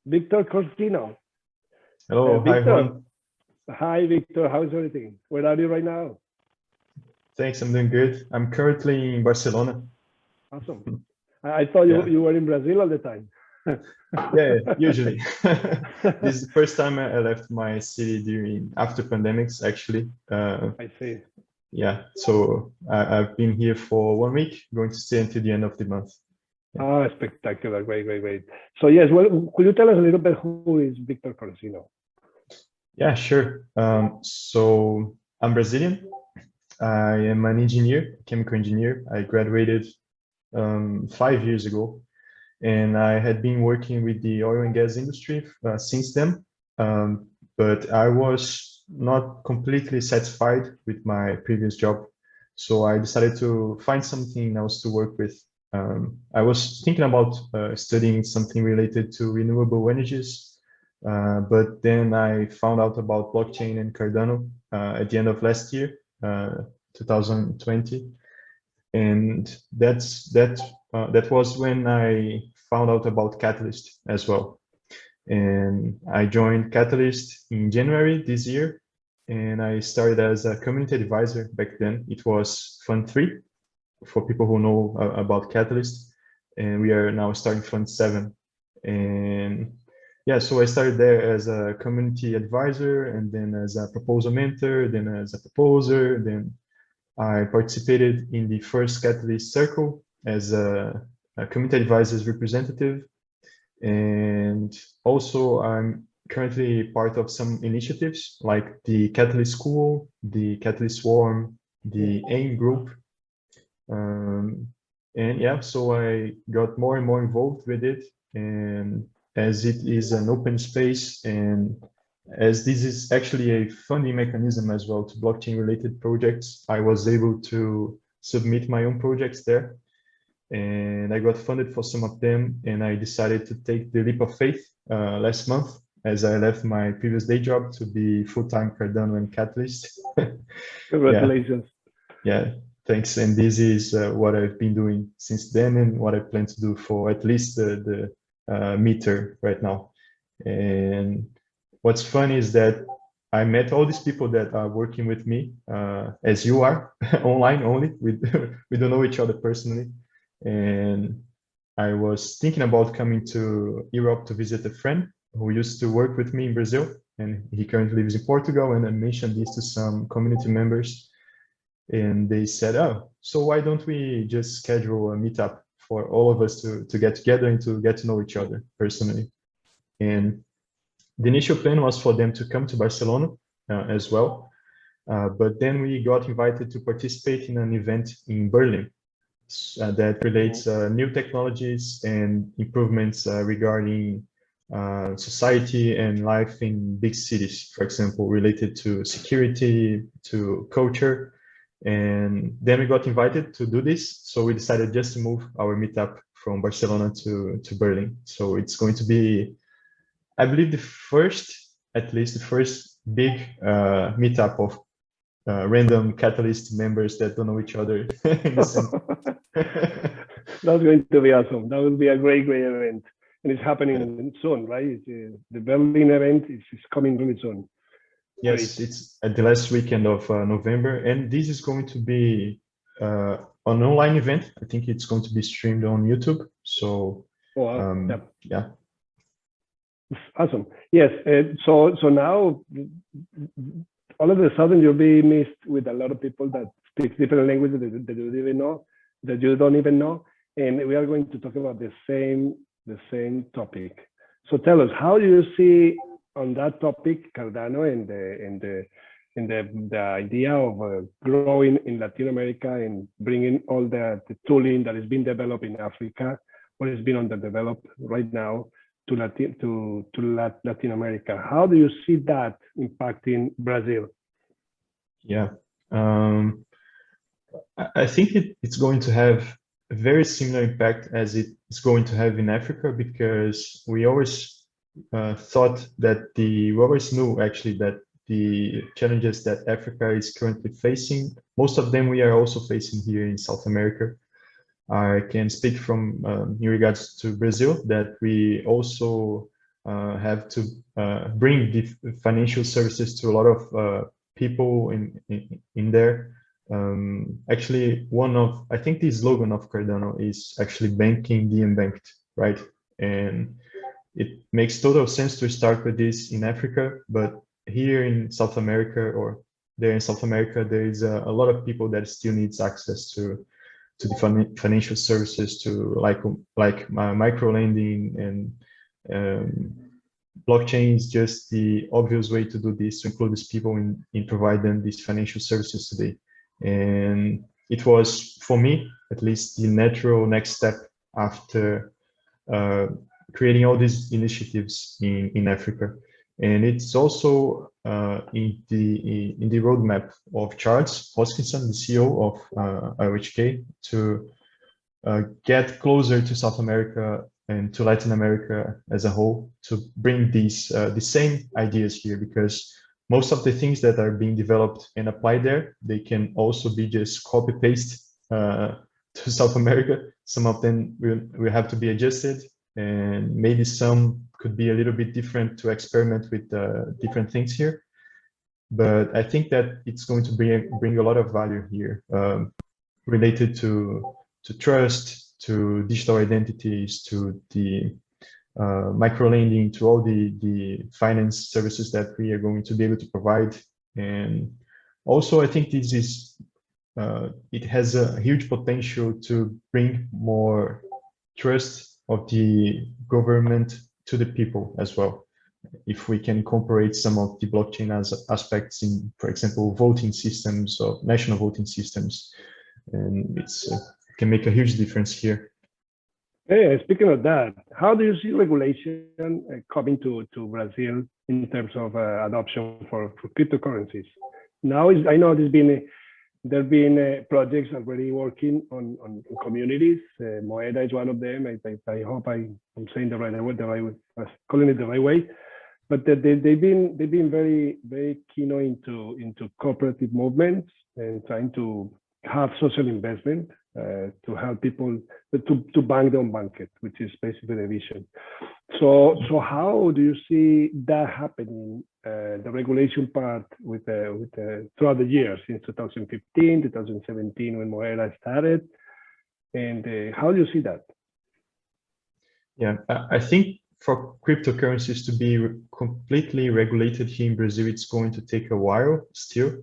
Victor Corcino. Hello, hi Victor, Juan. hi Victor, how's everything? Where are you right now? Thanks, I'm doing good. I'm currently in Barcelona. Awesome. I thought you, Yeah, you were in Brazil all the time. yeah, usually. This is the first time I left my city during after pandemics, actually. I see. Yeah, so I've been here for 1 week, going to stay until the end of the month. Yeah, Ah, spectacular. Great, great, great. So yes, well, could you tell us a little bit who is Victor Corcino? yeah, sure. So I'm Brazilian. I am an engineer, chemical engineer. I graduated 5 years ago, and I had been working with the oil and gas industry since then. But I was not completely satisfied with my previous job, so I decided to find something else to work with. I was thinking about studying something related to renewable energies, but then I found out about blockchain and Cardano at the end of last year, 2020, and that was when I found out about Catalyst as well. And I joined Catalyst in January this year, and I started as a community advisor back then. It was Fund 3 for people who know about Catalyst, and we are now starting Fund 7. And yeah, so I started there as a community advisor, and then as a proposal mentor, then as a proposer, then I participated in the first Catalyst Circle as a community advisor's representative. And also I'm currently part of some initiatives like the Catalyst School, the Catalyst Swarm, the AIM group. Um, and yeah, so I got more and more involved with it. And as it is an open space, and as this is actually a funding mechanism as well to blockchain related projects, I was able to submit my own projects there. And I got funded for some of them. And I decided to take the leap of faith last month as I left my previous day job to be full-time Cardano and Catalyst. Yeah, Congratulations. yeah, thanks. And this is what I've been doing since then, and what I plan to do for at least the meter right now. And what's funny is that I met all these people that are working with me, as you are, online only. We don't know each other personally. And I was thinking about coming to Europe to visit a friend who used to work with me in Brazil, and he currently lives in Portugal. And I mentioned this to some community members, and they said, oh, so why don't we just schedule a meetup for all of us to get together and to get to know each other personally. And the initial plan was for them to come to Barcelona as well. But then we got invited to participate in an event in Berlin that relates new technologies and improvements regarding society and life in big cities, for example, related to security, to culture. And then we got invited to do this. So we decided just to move our meetup from Barcelona to Berlin. So it's going to be, I believe, at least the first big meetup of random Catalyst members that don't know each other in the same. That's going to be awesome. That will be a great, great event. And it's happening soon, right? The Berlin event is coming really soon. Yes, Great. it's at the last weekend of November, and this is going to be an online event. I think it's going to be streamed on YouTube. So Wow. Yeah. yeah, Awesome. Yes. So now all of a sudden you'll be mixed with a lot of people that speak different languages that you even know, that you don't even know. And we are going to talk about the same topic. So tell us, how do you see on that topic Cardano and the idea of growing in Latin America and bringing all the tooling that is being developed in Africa, what is being underdeveloped right now to Latin America? How do you see that impacting Brazil? yeah. I think it's going to have a very similar impact as it's going to have in Africa, because we always thought that we always knew actually that the challenges that Africa is currently facing, most of them we are also facing here in South America. I can speak from in regards to Brazil, that we also have to bring the financial services to a lot of people in there. Actually, I think the slogan of Cardano is actually banking the unbanked, right? And it makes total sense to start with this in Africa, but here in South America, or there in South America, there is a lot of people that still needs access to the financial services, to like micro lending, and blockchain is just the obvious way to do this, to include these people in provide them these financial services today. And it was, for me at least, the natural next step after creating all these initiatives in Africa. And it's also in the roadmap of Charles Hoskinson, the CEO of RHK, to get closer to South America and to Latin America as a whole, to bring these the same ideas here, because most of the things that are being developed and applied there, they can also be just copy paste to South America. Some of them will have to be adjusted, and maybe some could be a little bit different to experiment with different things here. But I think that it's going to bring a lot of value here, related to trust, to digital identities, to the micro lending, to all the finance services that we are going to be able to provide. And also, I think this is it has a huge potential to bring more trust of the government to the people as well. If we can incorporate some of the blockchain aspects in, for example, voting systems or national voting systems, and it can make a huge difference here. Hey, speaking of that, how do you see regulation coming to Brazil in terms of adoption for cryptocurrencies? Now, I know there have been projects already working on communities. Moeda is one of them. I hope I'm saying the right way, calling it the right way. But they've been very keen into cooperative movements and trying to have social investment to help people to bank the unbanked, which is basically the vision. So how do you see that happening, the regulation part throughout the years, since 2015, 2017, when Moeda started, and how do you see that? Yeah, I think for cryptocurrencies to be completely regulated here in Brazil, it's going to take a while still,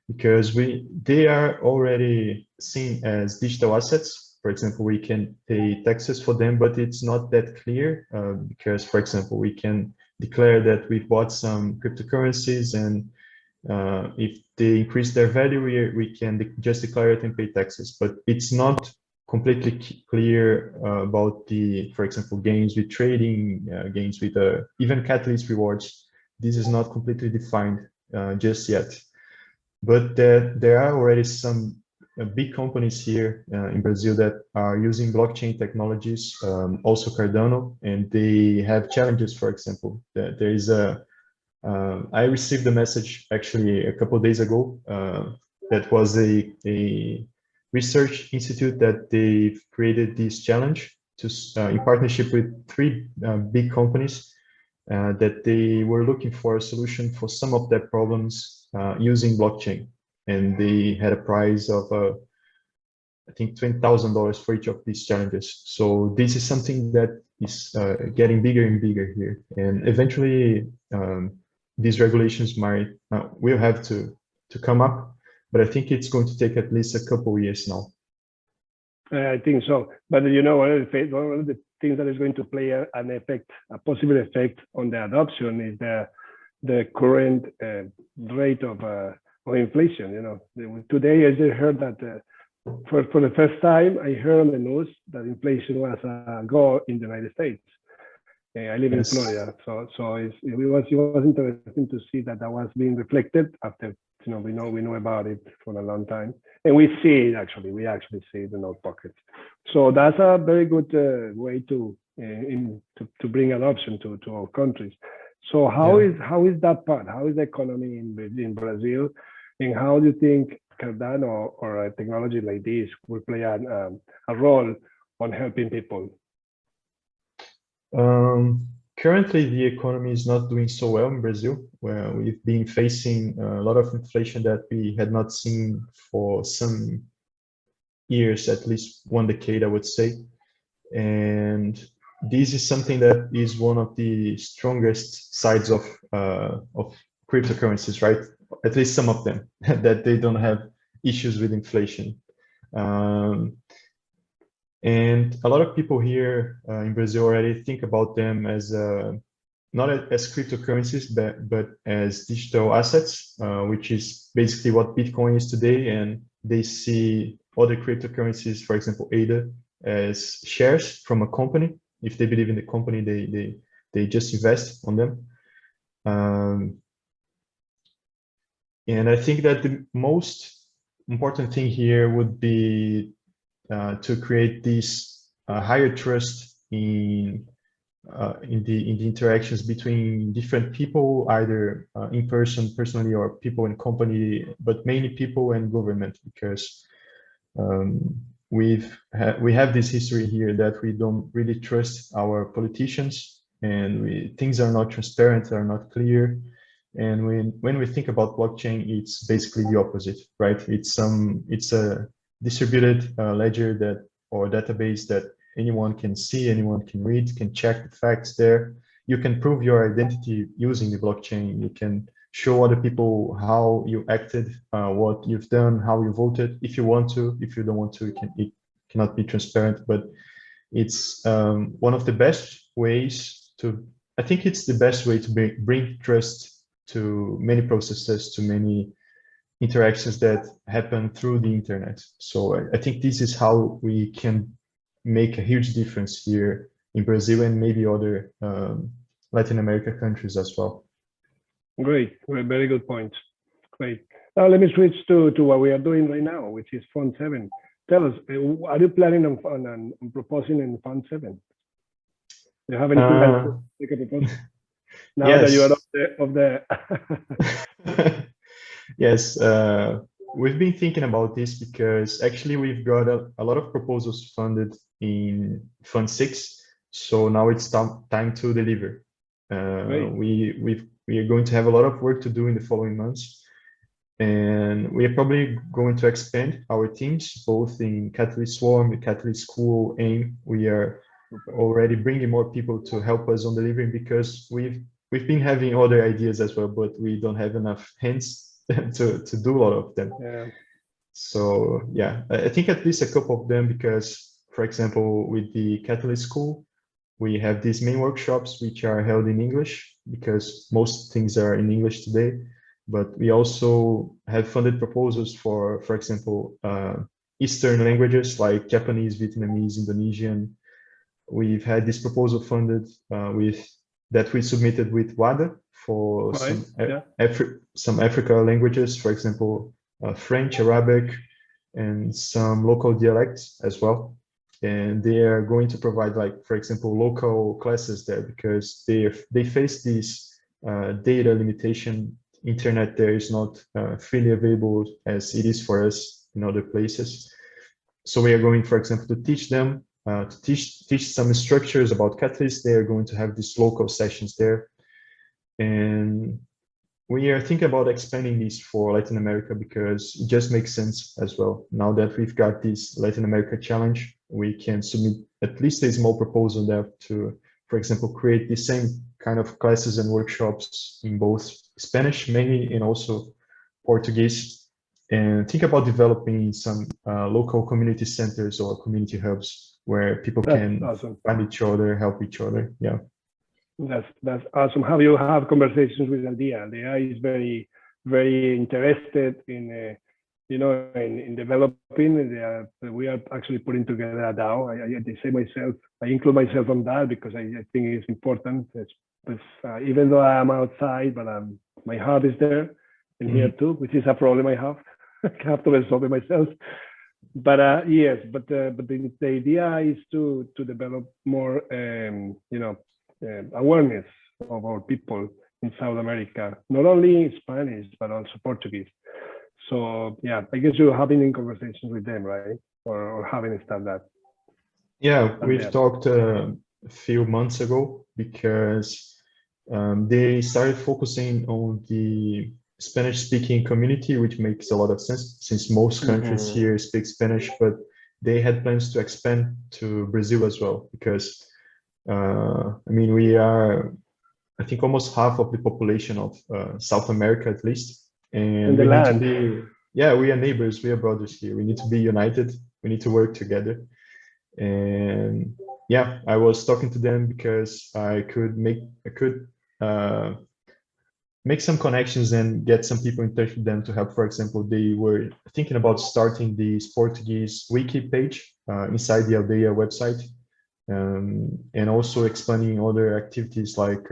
because they are already seen as digital assets. For example, we can pay taxes for them, but it's not that clear, because, for example, we can declare that we bought some cryptocurrencies, and if they increase their value, we can just declare it and pay taxes. But it's not completely clear about for example, gains with trading, gains with even catalyst rewards. This is not completely defined just yet. But there are already some big companies here in Brazil that are using blockchain technologies, also Cardano, and they have challenges. For example, there is I received a message actually a couple of days ago that was a research institute that they've created this challenge in partnership with 3 big companies that they were looking for a solution for some of their problems using blockchain, and they had a prize of I think $20,000 for each of these challenges. So this is something that is getting bigger and bigger here, and eventually these regulations will have to come up, but I think it's going to take at least a couple of years now. I think so, but you know, one of the things that is going to play a possible effect on the adoption is the current rate of inflation. You know, today I just heard that for the first time I heard on the news that inflation was a goal in the United States. I live in Florida, so it was interesting to see that was being reflected after, you know, we know about it for a long time, and we actually see it in our pockets. So that's a very good way to bring adoption to our countries. So how is that part? How is the economy in Brazil, and how do you think Cardano or a technology like this will play a role on helping people? currently the economy is not doing so well in Brazil, where we've been facing a lot of inflation that we had not seen for some years, at least 1 decade, I would say. And this is something that is one of the strongest sides of cryptocurrencies, right? At least some of them, that they don't have issues with inflation. And a lot of people here in Brazil already think about them as not as cryptocurrencies, but as digital assets, which is basically what Bitcoin is today. And they see other cryptocurrencies, for example, ADA, as shares from a company. If they believe in the company, they just invest on them. And I think that the most important thing here would be to create this higher trust in the interactions between different people, either in person, personally, or people in company, but mainly people and government, because we have this history here that we don't really trust our politicians, and things are not transparent, are not clear. And when we think about blockchain, it's basically the opposite, right? It's a distributed ledger or database that anyone can see, anyone can read, can check the facts there. You can prove your identity using the blockchain. You can show other people how you acted, what you've done, how you voted, if you want to. If you don't want to, it cannot be transparent. But it's one of the best ways to, I think it's the best way to bring trust to many processes, to many interactions that happen through the internet. So I think this is how we can make a huge difference here in Brazil and maybe other Latin America countries as well. Great, very good point. Great. Now let me switch to what we are doing right now, which is Fund 7. Tell us, are you planning on proposing in Fund 7? Do you have any plans to make a proposal? Now yes. that you are of the Yes, we've been thinking about this because actually we've got a lot of proposals funded in Fund 6. So now it's time to deliver. We are going to have a lot of work to do in the following months. And we are probably going to expand our teams, both in Catalyst Swarm, the Catalyst School, AIM. We are already bringing more people to help us on delivering, because we've been having other ideas as well, but we don't have enough hands to do a lot of them. Yeah. So yeah, I think at least a couple of them, because for example, with the Catalyst School, we have these main workshops which are held in English, because most things are in English today. But we also have funded proposals for example, Eastern languages like Japanese, Vietnamese, Indonesian. We've had this proposal funded that we submitted with WADA for some Africa languages, for example, French, Arabic, and some local dialects as well. And they are going to provide, like, for example, local classes there, because they face this data limitation. Internet there is not freely available as it is for us in other places. So we are going, for example, to teach them, to teach some structures about Catalyst. They are going to have these local sessions there. And we are thinking about expanding this for Latin America, because it just makes sense as well. Now that we've got this Latin America challenge, we can submit at least a small proposal there to, for example, create the same kind of classes and workshops in both Spanish mainly and also Portuguese, and think about developing some local community centers or community hubs where people can find each other, help each other. Yeah. That's awesome. Have you have conversations with Aldia? Aldia is very interested in in developing. We are actually putting together a DAO. I include myself on that because I think it's important. Even though I am outside, but my heart is there and here too, which is a problem I have. I have to resolve it myself. But yes, but the idea is to develop more awareness of our people in South America, not only Spanish but also Portuguese. So yeah, I guess you're having conversations with them, right? Or having started that. Yeah, we've talked a few months ago because they started focusing on the Spanish-speaking community, which makes a lot of sense since most countries here speak Spanish, but they had plans to expand to Brazil as well, because I mean, we are, I think, almost half of the population of South America at least, and the we need to land. be, yeah, we are neighbors, we are brothers here. We need to be united. We need to work together. And yeah, I was talking to them because I could make some connections and get some people in touch with them to help. For example, they were thinking about starting this Portuguese wiki page inside the Aldeia website, and also expanding other activities like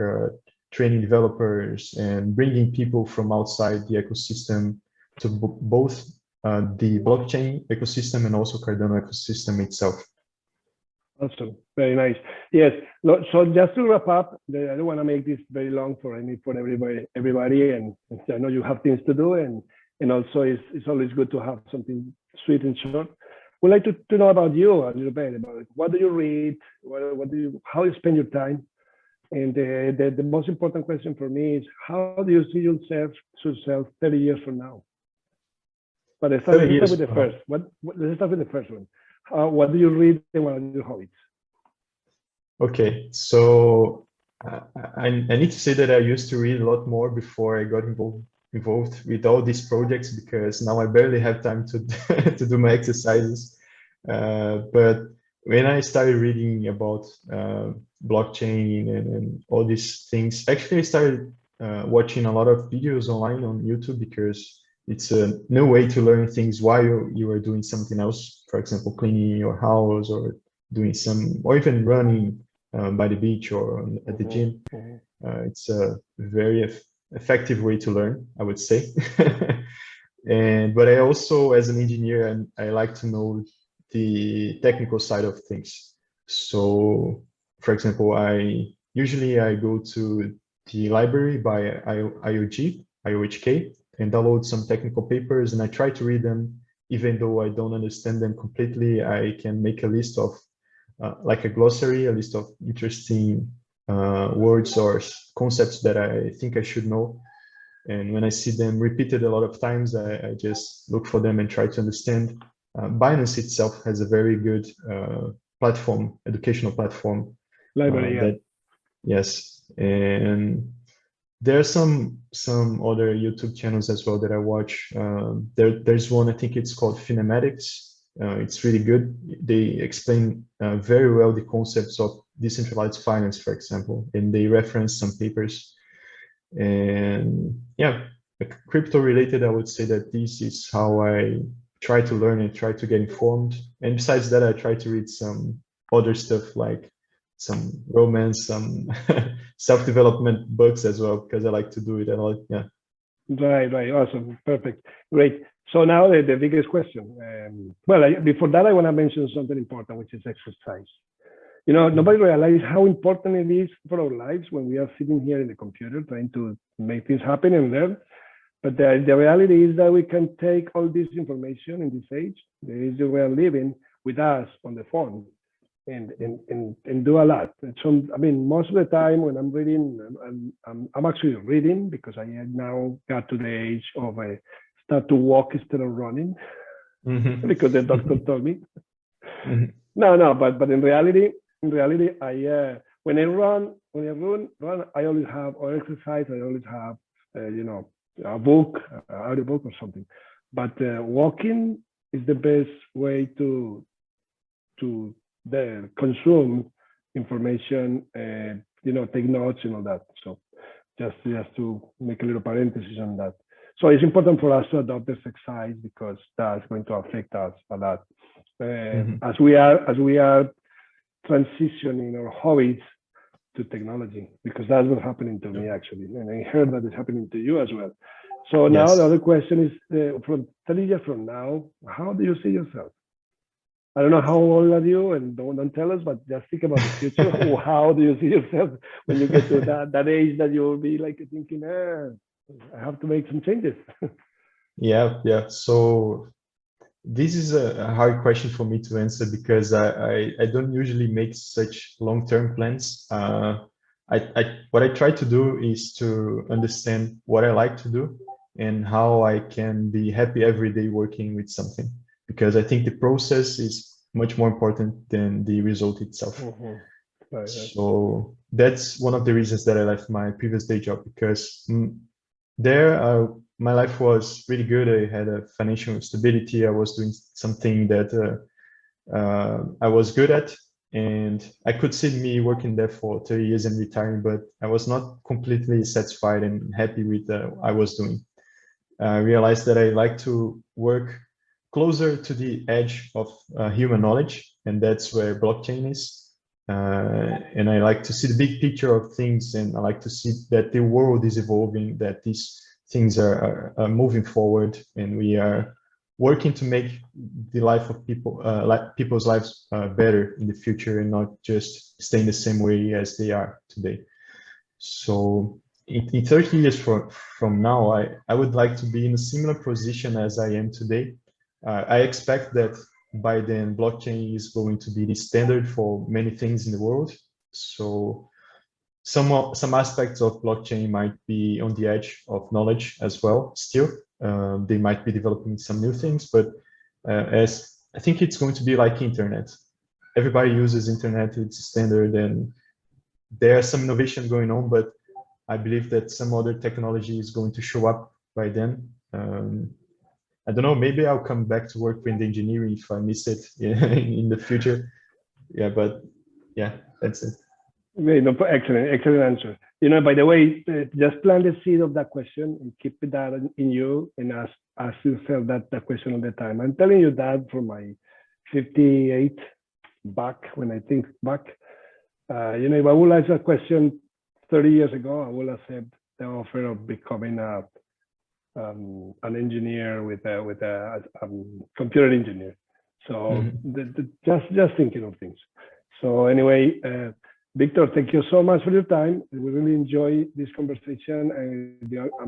training developers and bringing people from outside the ecosystem to both the blockchain ecosystem and also Cardano ecosystem itself. Awesome, very nice. Yes, so just to wrap up, I don't want to make this very long for everybody, and I know you have things to do, and also it's always good to have something sweet and short. We'd like to know about you a little bit, about what do you read, how you spend your time, and the most important question for me is, how do you see yourself 30 years from now? But let's start with the first. Let's start with the first one. What do you read and what are your hobbies? Okay, so I need to say that I used to read a lot more before I got involved with all these projects, because now I barely have time to to do my exercises. But when I started reading about blockchain and all these things, actually I started watching a lot of videos online on YouTube, because it's a new way to learn things while you are doing something else. For example, cleaning your house, or doing or even running by the beach or at the gym. It's a very effective way to learn, I would say. But I also, as an engineer, and I like to know the technical side of things. So, for example, usually I go to the library by IOHK and download some technical papers, and I try to read them. Even though I don't understand them completely, I can make a list of, like a glossary, a list of interesting words or concepts that I think I should know. And when I see them repeated a lot of times, I just look for them and try to understand. Binance itself has a very good educational platform. Library, yeah. Yes, and there are some other YouTube channels as well that I watch. There's one, I think it's called Finematics. It's really good. They explain very well the concepts of decentralized finance, for example, and they reference some papers. And yeah, crypto related, I would say that this is how I try to learn and try to get informed. And besides that, I try to read some other stuff, like some romance, some self-development books as well, because I like to do it a lot. Yeah. Right. Awesome. Perfect. Great. So now the biggest question. Before that, I want to mention something important, which is exercise. You know, nobody realizes how important it is for our lives when we are sitting here in the computer trying to make things happen and learn. But the reality is that we can take all this information in this age, the age that we are living, with us on the phone, and do a lot. So, I mean, most of the time when I'm reading, I'm actually reading, because I now got to the age of start to walk instead of running, because the doctor told me. No, but in reality, when I run, I always have, or exercise, I always have, a book, audio book or something. But walking is the best way to consume information, take notes and all that. So just to make a little parenthesis on that. So it's important for us to adopt this exercise, because that's going to affect us a lot. As we are transitioning our hobbies to technology, because that's what's happening to me, actually. And I heard that it's happening to you as well. So now the other question is, from 30 years from now, how do you see yourself? I don't know how old are you, and don't tell us, but just think about the future. How do you see yourself when you get to that age that you will be like thinking, I have to make some changes? Yeah. So this is a hard question for me to answer, because I don't usually make such long-term plans. what I try to do is to understand what I like to do and how I can be happy every day working with something, because I think the process is much more important than the result itself. Right. So that's one of the reasons that I left my previous day job, because there my life was really good. I had a financial stability. I was doing something that I was good at, and I could see me working there for 30 years and retiring, but I was not completely satisfied and happy with what I was doing. I realized that I like to work closer to the edge of human knowledge, and that's where blockchain is. And I like to see the big picture of things, and I like to see that the world is evolving, that these things are moving forward, and we are working to make the life of people, people's lives better in the future, and not just staying the same way as they are today. So in 30 years from now, I would like to be in a similar position as I am today. I expect that by then blockchain is going to be the standard for many things in the world. So some aspects of blockchain might be on the edge of knowledge as well still. They might be developing some new things, but as I think it's going to be like internet. Everybody uses internet, it's standard, and there's some innovation going on, but I believe that some other technology is going to show up by then. I don't know, maybe I'll come back to work with engineering if I miss it in the future. Yeah, but yeah, that's it. No, excellent answer. By the way, just plant the seed of that question and keep that in you, and ask yourself that question all the time. I'm telling you that from my 58 back, when I think back. If I would ask a question 30 years ago, I will accept the offer of becoming an engineer with a computer engineer. So just thinking of things. So anyway, Victor, thank you so much for your time. We really enjoy this conversation, and